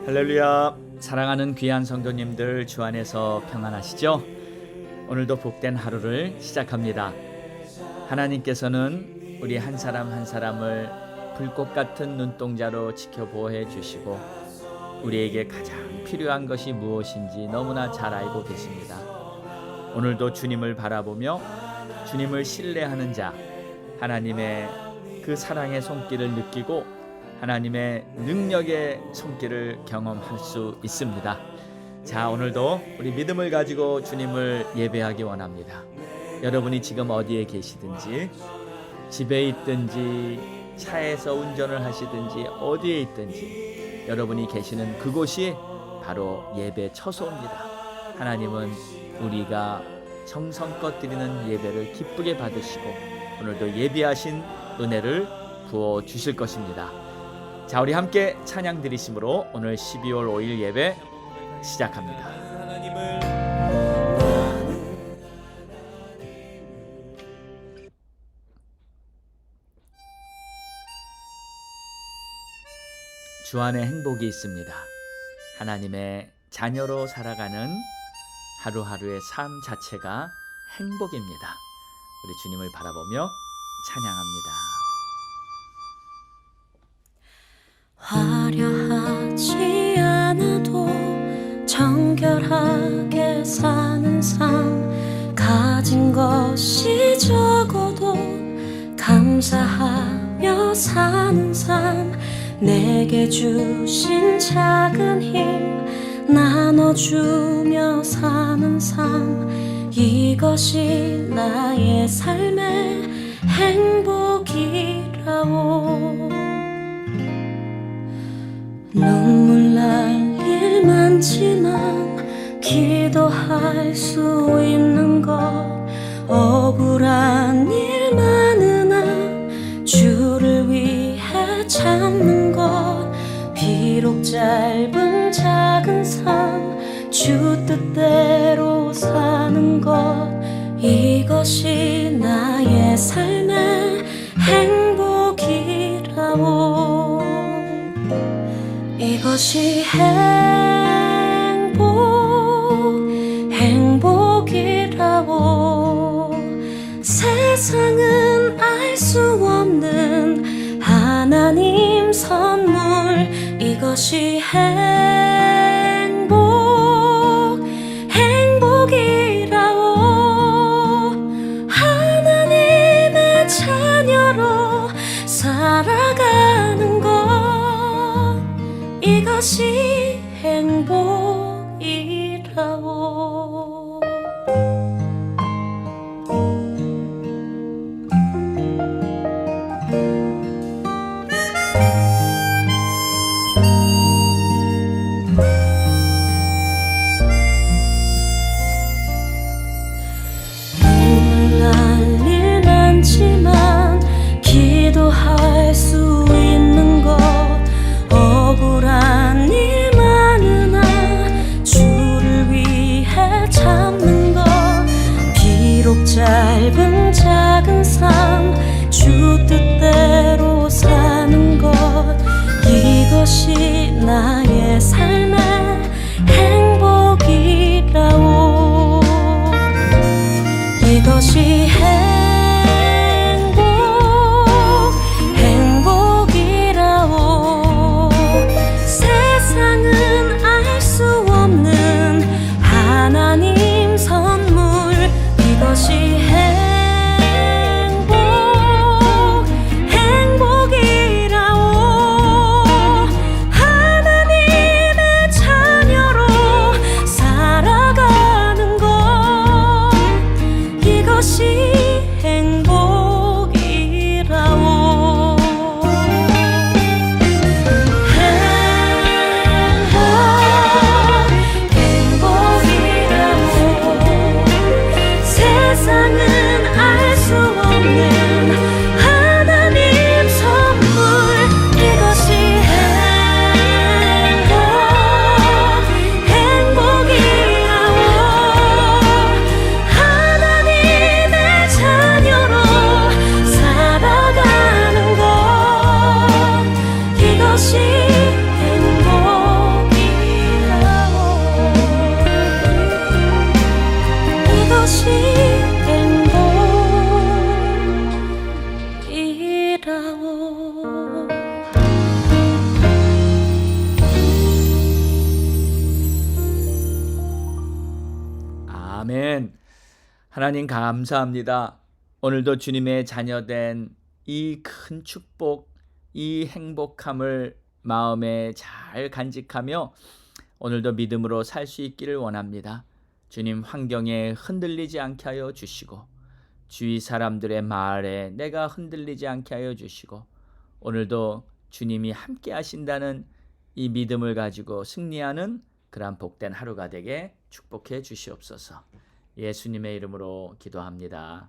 할렐루야. 사랑하는 귀한 성도님들, 주 안에서 평안하시죠? 오늘도 복된 하루를 시작합니다. 하나님께서는 우리 한 사람 한 사람을 불꽃 같은 눈동자로 지켜보호해 주시고 우리에게 가장 필요한 것이 무엇인지 너무나 잘 알고 계십니다. 오늘도 주님을 바라보며 주님을 신뢰하는 자, 하나님의 그 사랑의 손길을 느끼고 하나님의 능력의 손길을 경험할 수 있습니다. 자, 오늘도 우리 믿음을 가지고 주님을 예배하기 원합니다. 여러분이 지금 어디에 계시든지, 집에 있든지, 차에서 운전을 하시든지, 어디에 있든지 여러분이 계시는 그곳이 바로 예배 처소입니다. 하나님은 우리가 정성껏 드리는 예배를 기쁘게 받으시고 오늘도 예비하신 은혜를 부어주실 것입니다. 자, 우리 함께 찬양 드리심으로 오늘 12월 5일 예배 시작합니다. 주 안에 행복이 있습니다. 하나님의 자녀로 살아가는 하루하루의 삶 자체가 행복입니다. 우리 주님을 바라보며 찬양합니다. 화려하지 않아도 정결하게 사는 삶, 가진 것이 적어도 감사하며 사는 삶, 내게 주신 작은 힘 나눠주며 사는 삶, 이것이 나의 삶의 행복이라오. 눈물 날 일 많지만 기도할 수 있는 것, 억울한 일 많으나 주를 위해 참는 것, 비록 짧은 작은 삶 주 뜻대로 사는 것, 이것이 나의 삶의 행복이라오. 이것이 행복이라고. 세상은 알 수 없는 하나님 선물, 이것이 행복이라고. 하나님의 자녀로 살아가는 것, 이것이 행복이라오. 눈물 날 일 많지만 기도할 수 있는 것, 억울한 일 많으나 주를 위해 참는 것, 비록 짧은 작은 삶 주 뜻대로 사는 것, 이것이 나의 삶의 행복이라오. 이것이 행복이라오. 세상은 알 수 없는 하나님 선물, 이것이 행복이라오. 하나님의 하나님 감사합니다. 오늘도 주님의 자녀된 이 큰 축복, 이 행복함을 마음에 잘 간직하며 오늘도 믿음으로 살 수 있기를 원합니다. 주님, 환경에 흔들리지 않게 하여 주시고 주위 사람들의 말에 내가 흔들리지 않게 하여 주시고 오늘도 주님이 함께 하신다는 이 믿음을 가지고 승리하는 그러한 복된 하루가 되게 축복해 주시옵소서. 예수님의 이름으로 기도합니다.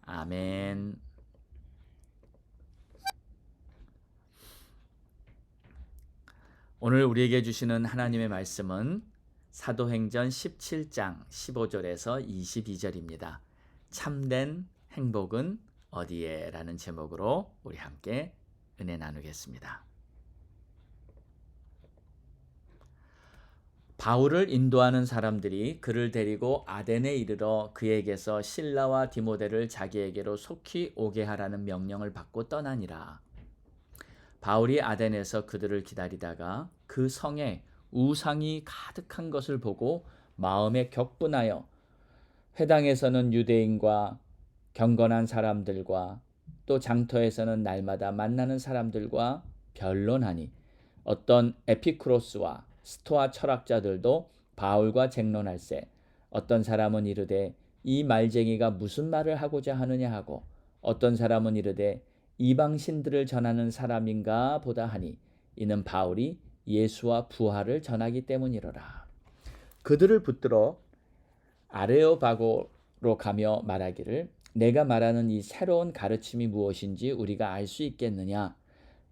아멘. 오늘 우리에게 주시는 하나님의 말씀은 사도행전 17장 15절에서 22절입니다. 참된 행복은 어디에? 라는 제목으로 우리 함께 은혜 나누겠습니다. 바울을 인도하는 사람들이 그를 데리고 아덴에 이르러 그에게서 실라와 디모데를 자기에게로 속히 오게 하라는 명령을 받고 떠나니라. 바울이 아덴에서 그들을 기다리다가 그 성에 우상이 가득한 것을 보고 마음에 격분하여 회당에서는 유대인과 경건한 사람들과 또 장터에서는 날마다 만나는 사람들과 변론하니 어떤 에피쿠로스와 스토아 철학자들도 바울과 쟁론할세 어떤 사람은 이르되 이 말쟁이가 무슨 말을 하고자 하느냐 하고 어떤 사람은 이르되 이방 신들을 전하는 사람인가 보다 하니 이는 바울이 예수와 부활을 전하기 때문이로라. 그들을 붙들어 아레오바고로 가며 말하기를 내가 말하는 이 새로운 가르침이 무엇인지 우리가 알 수 있겠느냐.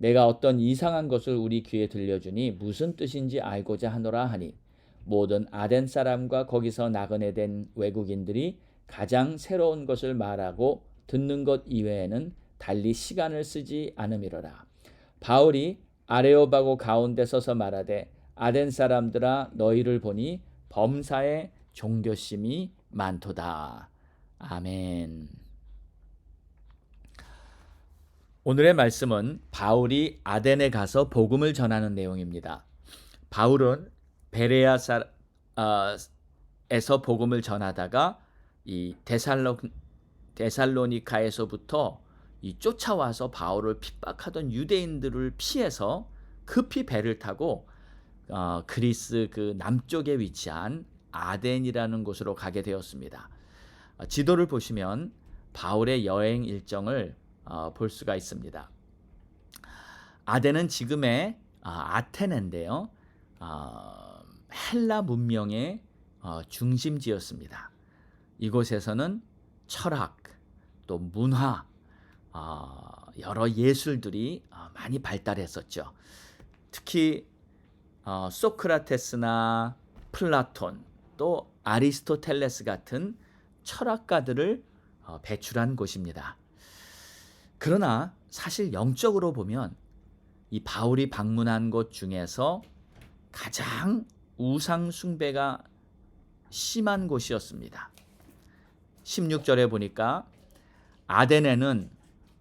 내가 어떤 이상한 것을 우리 귀에 들려주니 무슨 뜻인지 알고자 하노라 하니 모든 아덴 사람과 거기서 나그네 된 외국인들이 가장 새로운 것을 말하고 듣는 것 이외에는 달리 시간을 쓰지 않음이로라. 바울이 아레오바고 가운데 서서 말하되 아덴 사람들아 너희를 보니 범사에 종교심이 많도다. 아멘. 오늘의 말씀은 바울이 아덴에 가서 복음을 전하는 내용입니다. 바울은 베레아에서 복음을 전하다가 이 데살로니카에서부터 이 쫓아와서 바울을 핍박하던 유대인들을 피해서 급히 배를 타고 그리스 그 남쪽에 위치한 아덴이라는 곳으로 가게 되었습니다. 지도를 보시면 바울의 여행 일정을 볼 수가 있습니다. 아덴은 지금의 아테네인데요. 헬라 문명의 중심지였습니다. 이곳에서는 철학, 또 문화, 여러 예술들이 많이 발달했었죠. 특히 소크라테스나 플라톤, 또 아리스토텔레스 같은 철학가들을 배출한 곳입니다. 그러나 사실 영적으로 보면 이 바울이 방문한 곳 중에서 가장 우상 숭배가 심한 곳이었습니다. 16절에 보니까 아덴에는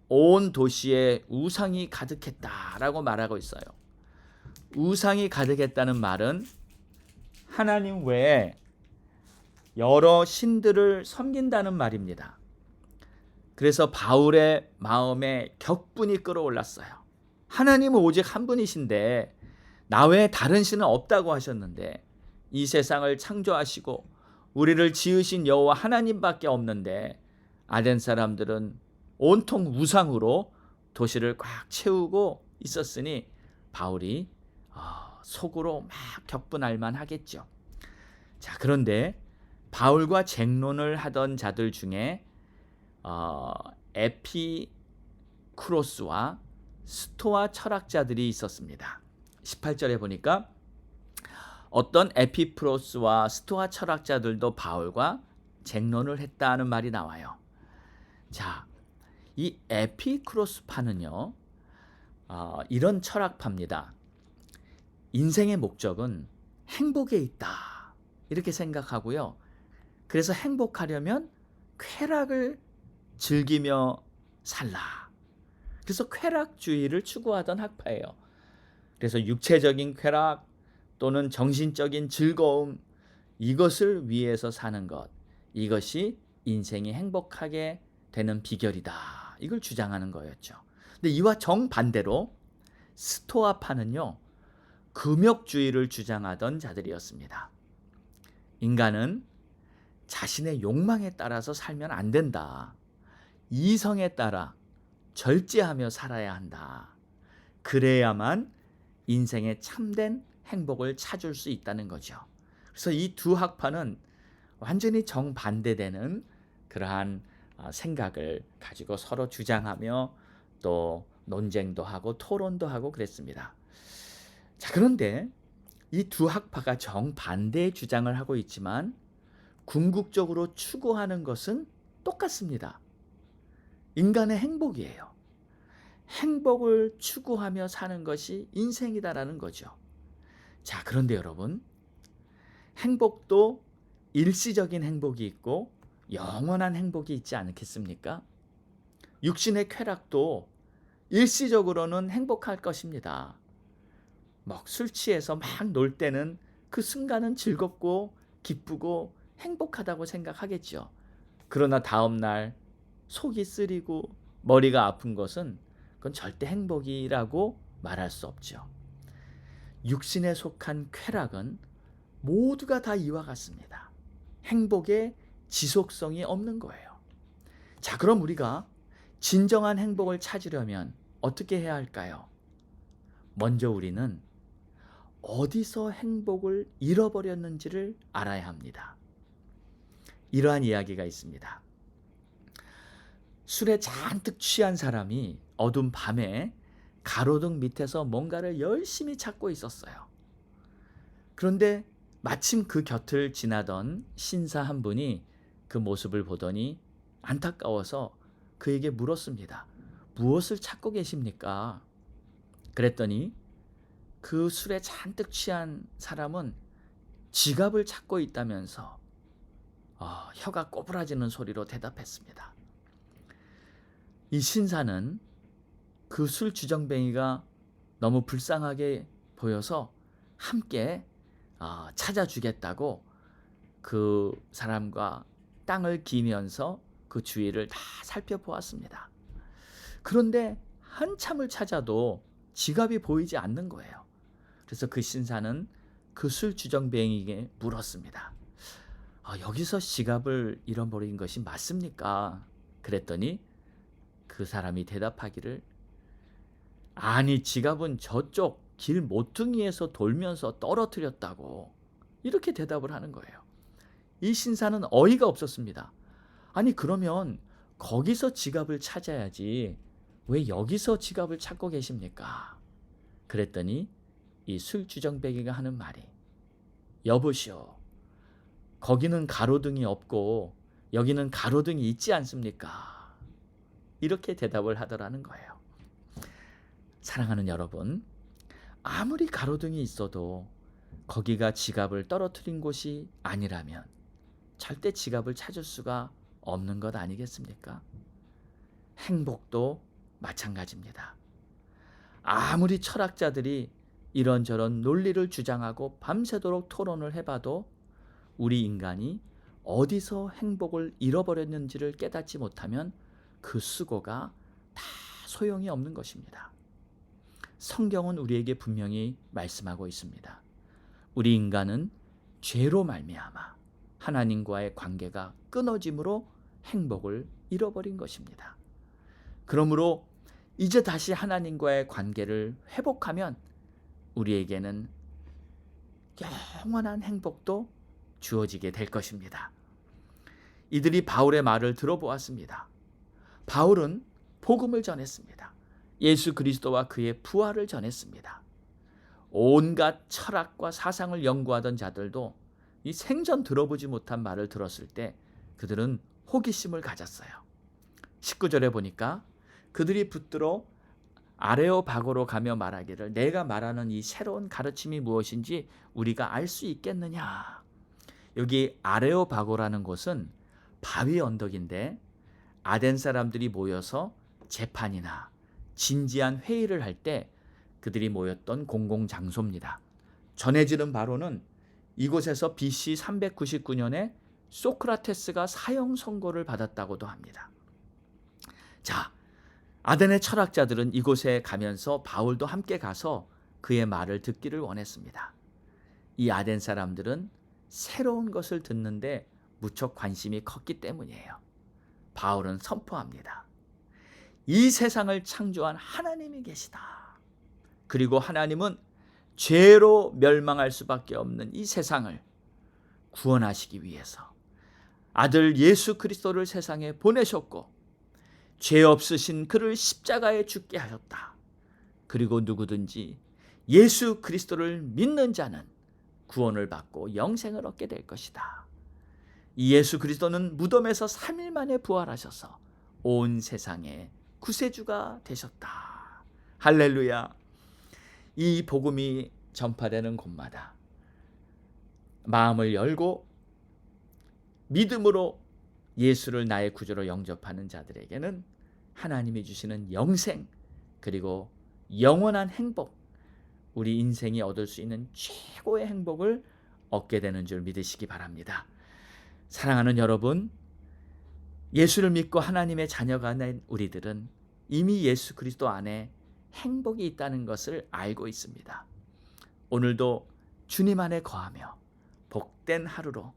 온 도시에 우상이 가득했다라고 말하고 있어요. 우상이 가득했다는 말은 하나님 외에 여러 신들을 섬긴다는 말입니다. 그래서 바울의 마음에 격분이 끌어올랐어요. 하나님은 오직 한 분이신데 나 외에 다른 신은 없다고 하셨는데 이 세상을 창조하시고 우리를 지으신 여호와 하나님밖에 없는데 아덴 사람들은 온통 우상으로 도시를 꽉 채우고 있었으니 바울이 속으로 막 격분할 만하겠죠. 자, 그런데 바울과 쟁론을 하던 자들 중에 에피쿠로스와 스토아 철학자들이 있었습니다. 18절에 보니까 어떤 에피쿠로스와 스토아 철학자들도 바울과 쟁론을 했다는 말이 나와요. 자, 이 에피쿠로스파는요, 이런 철학파입니다. 인생의 목적은 행복에 있다 이렇게 생각하고요. 그래서 행복하려면 쾌락을 즐기며 살라. 그래서 쾌락주의를 추구하던 학파예요. 그래서 육체적인 쾌락 또는 정신적인 즐거움, 이것을 위해서 사는 것, 이것이 인생이 행복하게 되는 비결이다. 이걸 주장하는 거였죠. 근데 이와 정반대로 스토아파는요, 금욕주의를 주장하던 자들이었습니다. 인간은 자신의 욕망에 따라서 살면 안 된다. 이성에 따라 절제하며 살아야 한다. 그래야만 인생의 참된 행복을 찾을 수 있다는 거죠. 그래서 이 두 학파는 완전히 정반대되는 그러한 생각을 가지고 서로 주장하며 또 논쟁도 하고 토론도 하고 그랬습니다. 자, 그런데 이 두 학파가 정반대의 주장을 하고 있지만 궁극적으로 추구하는 것은 똑같습니다. 인간의 행복이에요. 행복을 추구하며 사는 것이 인생이다라는 거죠. 자, 그런데 여러분, 행복도 일시적인 행복이 있고 영원한 행복이 있지 않겠습니까? 육신의 쾌락도 일시적으로는 행복할 것입니다. 술 취해서 막 놀 때는 그 순간은 즐겁고 기쁘고 행복하다고 생각하겠죠. 그러나 다음날 속이 쓰리고 머리가 아픈 것은 그건 절대 행복이라고 말할 수 없죠. 육신에 속한 쾌락은 모두가 다 이와 같습니다. 행복의 지속성이 없는 거예요. 자, 그럼 우리가 진정한 행복을 찾으려면 어떻게 해야 할까요? 먼저 우리는 어디서 행복을 잃어버렸는지를 알아야 합니다. 이러한 이야기가 있습니다. 술에 잔뜩 취한 사람이 어두운 밤에 가로등 밑에서 뭔가를 열심히 찾고 있었어요. 그런데 마침 그 곁을 지나던 신사 한 분이 그 모습을 보더니 안타까워서 그에게 물었습니다. 무엇을 찾고 계십니까? 그랬더니 그 술에 잔뜩 취한 사람은 지갑을 찾고 있다면서 혀가 꼬부라지는 소리로 대답했습니다. 이 신사는 그 술 주정뱅이가 너무 불쌍하게 보여서 함께 찾아주겠다고 그 사람과 땅을 기면서 그 주위를 다 살펴보았습니다. 그런데 한참을 찾아도 지갑이 보이지 않는 거예요. 그래서 그 신사는 그 술 주정뱅이에게 물었습니다. 여기서 지갑을 잃어버린 것이 맞습니까? 그랬더니 그 사람이 대답하기를, 아니, 지갑은 저쪽 길 모퉁이에서 돌면서 떨어뜨렸다고, 이렇게 대답을 하는 거예요. 이 신사는 어이가 없었습니다. 아니, 그러면 거기서 지갑을 찾아야지 왜 여기서 지갑을 찾고 계십니까? 그랬더니 이 술주정뱅이가 하는 말이, 여보시오, 거기는 가로등이 없고 여기는 가로등이 있지 않습니까? 이렇게 대답을 하더라는 거예요. 사랑하는 여러분, 아무리 가로등이 있어도 거기가 지갑을 떨어뜨린 곳이 아니라면 절대 지갑을 찾을 수가 없는 것 아니겠습니까? 행복도 마찬가지입니다. 아무리 철학자들이 이런저런 논리를 주장하고 밤새도록 토론을 해봐도 우리 인간이 어디서 행복을 잃어버렸는지를 깨닫지 못하면 그 수고가 다 소용이 없는 것입니다. 성경은 우리에게 분명히 말씀하고 있습니다. 우리 인간은 죄로 말미암아 하나님과의 관계가 끊어짐으로 행복을 잃어버린 것입니다. 그러므로 이제 다시 하나님과의 관계를 회복하면 우리에게는 영원한 행복도 주어지게 될 것입니다. 이들이 바울의 말을 들어보았습니다. 바울은 복음을 전했습니다. 예수 그리스도와 그의 부활을 전했습니다. 온갖 철학과 사상을 연구하던 자들도 이 생전 들어보지 못한 말을 들었을 때 그들은 호기심을 가졌어요. 19절에 보니까 그들이 붙들어 아레오바고로 가며 말하기를, 내가 말하는 이 새로운 가르침이 무엇인지 우리가 알 수 있겠느냐. 여기 아레오바고라는 곳은 바위 언덕인데 아덴 사람들이 모여서 재판이나 진지한 회의를 할 때 그들이 모였던 공공장소입니다. 전해지는 바로는 이곳에서 BC 399년에 소크라테스가 사형 선고를 받았다고도 합니다. 자, 아덴의 철학자들은 이곳에 가면서 바울도 함께 가서 그의 말을 듣기를 원했습니다. 이 아덴 사람들은 새로운 것을 듣는데 무척 관심이 컸기 때문이에요. 바울은 선포합니다. 이 세상을 창조한 하나님이 계시다. 그리고 하나님은 죄로 멸망할 수밖에 없는 이 세상을 구원하시기 위해서 아들 예수 그리스도를 세상에 보내셨고 죄 없으신 그를 십자가에 죽게 하셨다. 그리고 누구든지 예수 그리스도를 믿는 자는 구원을 받고 영생을 얻게 될 것이다. 이 예수 그리스도는 무덤에서 3일 만에 부활하셔서 온 세상의 구세주가 되셨다. 할렐루야. 이 복음이 전파되는 곳마다 마음을 열고 믿음으로 예수를 나의 구주로 영접하는 자들에게는 하나님이 주시는 영생 그리고 영원한 행복, 우리 인생이 얻을 수 있는 최고의 행복을 얻게 되는 줄 믿으시기 바랍니다. 사랑하는 여러분, 예수를 믿고 하나님의 자녀가 된 우리들은 이미 예수 그리스도 안에 행복이 있다는 것을 알고 있습니다. 오늘도 주님 안에 거하며 복된 하루로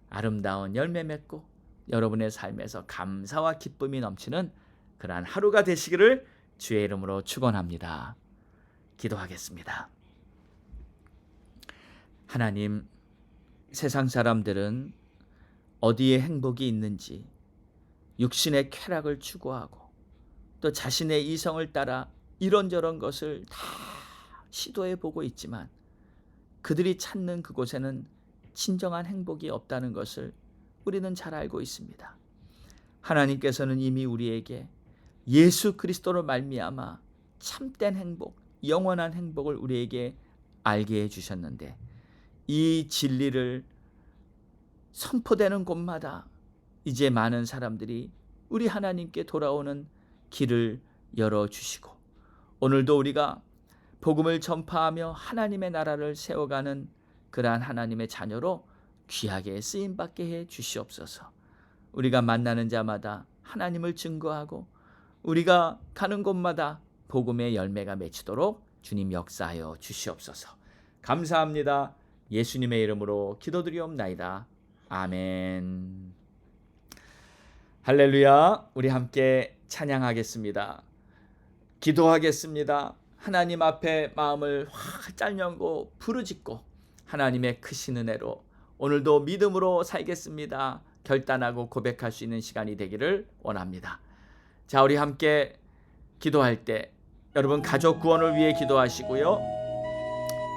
아름다운 열매 맺고 여러분의 삶에서 감사와 기쁨이 넘치는 그러한 하루가 되시기를 주의 이름으로 축원합니다. 기도하겠습니다. 하나님, 세상 사람들은 어디에 행복이 있는지 육신의 쾌락을 추구하고 또 자신의 이성을 따라 이런저런 것을 다 시도해 보고 있지만 그들이 찾는 그곳에는 진정한 행복이 없다는 것을 우리는 잘 알고 있습니다. 하나님께서는 이미 우리에게 예수 그리스도로 말미암아 참된 행복, 영원한 행복을 우리에게 알게 해주셨는데 이 진리를 선포되는 곳마다 이제 많은 사람들이 우리 하나님께 돌아오는 길을 열어주시고 오늘도 우리가 복음을 전파하며 하나님의 나라를 세워가는 그러한 하나님의 자녀로 귀하게 쓰임받게 해 주시옵소서. 우리가 만나는 자마다 하나님을 증거하고 우리가 가는 곳마다 복음의 열매가 맺히도록 주님 역사하여 주시옵소서. 감사합니다. 예수님의 이름으로 기도드리옵나이다. 아멘. 할렐루야. 우리 함께 찬양하겠습니다. 기도하겠습니다. 하나님 앞에 마음을 활짝 열고 부르짖고 하나님의 크신 은혜로 오늘도 믿음으로 살겠습니다. 결단하고 고백할 수 있는 시간이 되기를 원합니다. 자, 우리 함께 기도할 때 여러분 가족 구원을 위해 기도하시고요.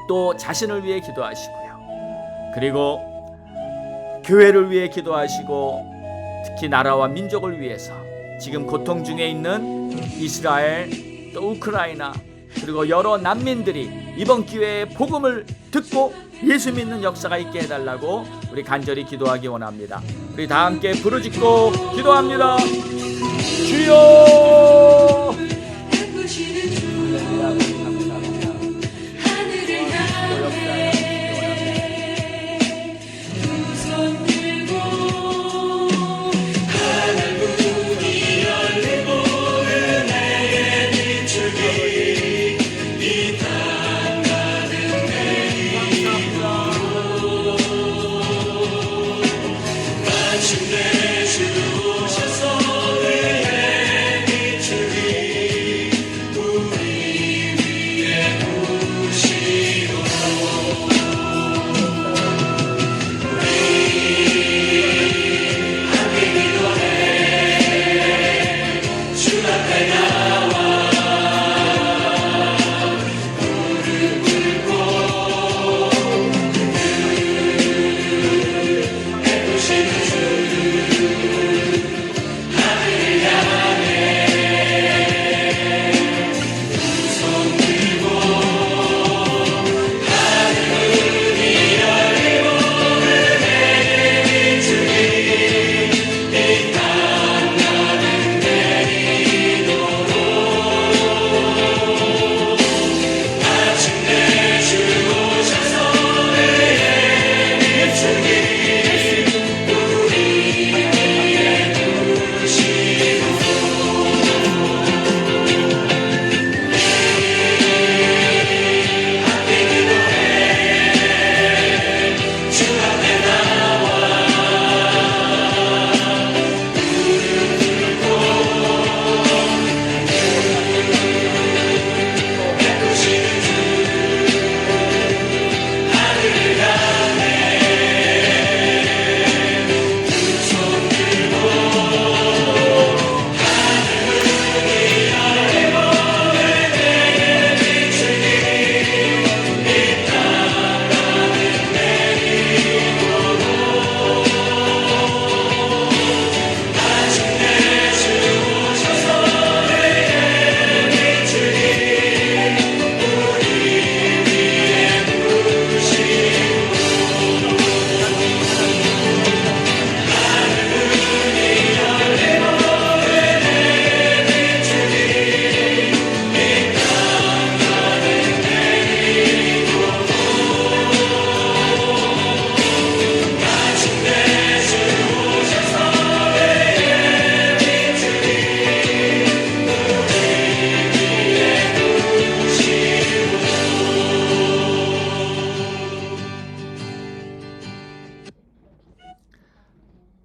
또 자신을 위해 기도하시고요. 그리고 교회를 위해 기도하시고 특히 나라와 민족을 위해서 지금 고통 중에 있는 이스라엘 또 우크라이나 그리고 여러 난민들이 이번 기회에 복음을 듣고 예수 믿는 역사가 있게 해달라고 우리 간절히 기도하기 원합니다. 우리 다 함께 부르짖고 기도합니다. 주여! 마침내 주셔서 은혜 비추리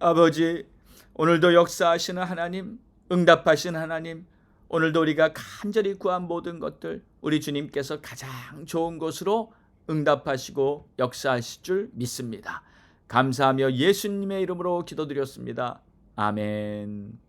아버지, 오늘도 역사하시는 하나님, 응답하신 하나님, 오늘도 우리가 간절히 구한 모든 것들 우리 주님께서 가장 좋은 것으로 응답하시고 역사하실 줄 믿습니다. 감사하며 예수님의 이름으로 기도드렸습니다. 아멘.